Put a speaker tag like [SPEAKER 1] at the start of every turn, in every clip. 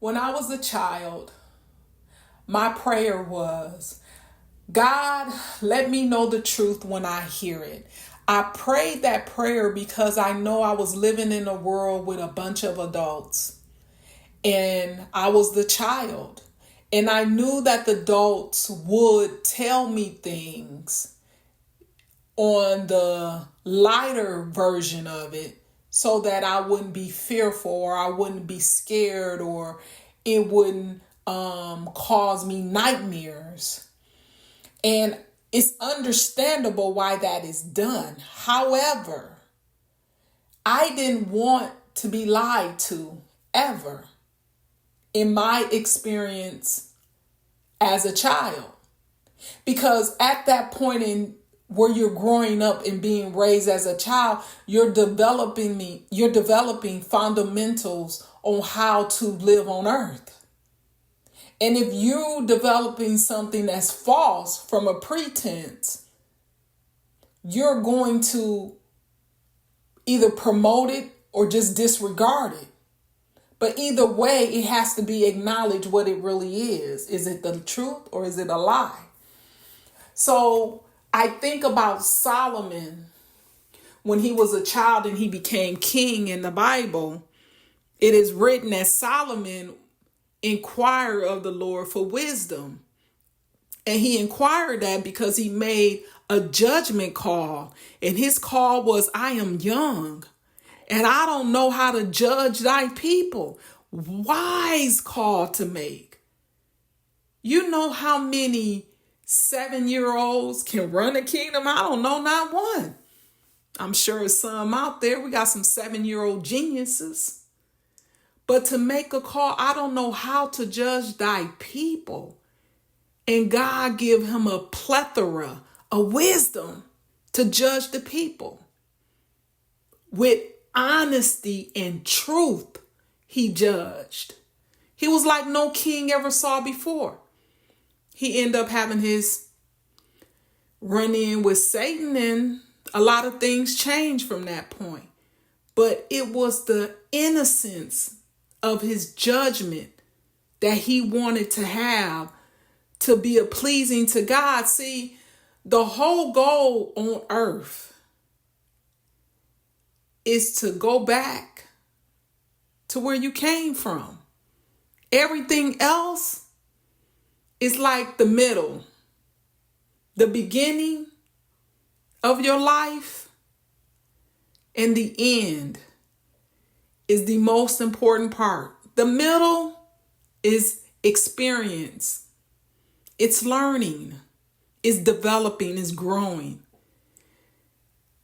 [SPEAKER 1] When I was a child, my prayer was, God, let me know the truth when I hear it. I prayed that prayer because I know I was living in a world with a bunch of adults, and I was the child. And I knew that the adults would tell me things on the lighter version of it so that I wouldn't be fearful, or I wouldn't be scared, or it wouldn't cause me nightmares. And it's understandable why that is done. However, I didn't want to be lied to ever in my experience as a child. Because at that point in where you're growing up and being raised as a child, you're developing fundamentals on how to live on earth. And if you're developing something that's false from a pretense, you're going to either promote it or just disregard it. But either way, it has to be acknowledged what it really is. Is it the truth or is it a lie? So I think about Solomon when he was a child and he became king in the Bible. It is written that Solomon inquired of the Lord for wisdom. And he inquired that because he made a judgment call. And his call was, I am young, and I don't know how to judge thy people. Wise call to make. You know how many 7-year-olds can run a kingdom? I don't know, not one. I'm sure there's some out there. We got some 7-year-old geniuses. But to make a call, I don't know how to judge thy people. And God give him a plethora of wisdom to judge the people. With honesty and truth, he judged. He was like no king ever saw before. He ended up having his run-in with Satan, and a lot of things changed from that point. But it was the innocence of his judgment that he wanted to have to be a pleasing to God. See, the whole goal on earth is to go back to where you came from. Everything else is like the middle. The beginning of your life and the end is the most important part. The middle is experience. It's learning. It's developing. It's growing.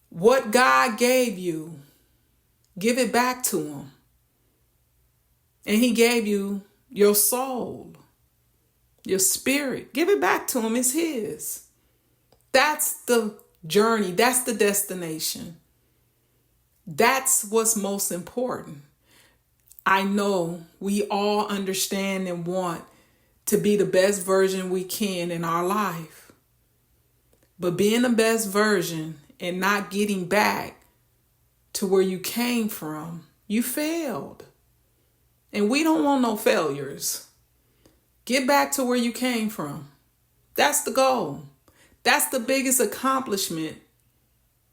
[SPEAKER 1] What God gave you, give it back to him. And he gave you your soul, your spirit. Give it back to him. It's his. That's the journey. That's the destination. That's what's most important. I know we all understand and want to be the best version we can in our life. But being the best version and not getting back to where you came from, you failed. And we don't want no failures. Get back to where you came from. That's the goal. That's the biggest accomplishment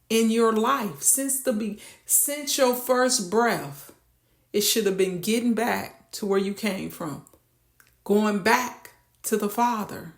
[SPEAKER 1] in your life. Since your first breath, it should have been getting back to where you came from. Going back to the Father.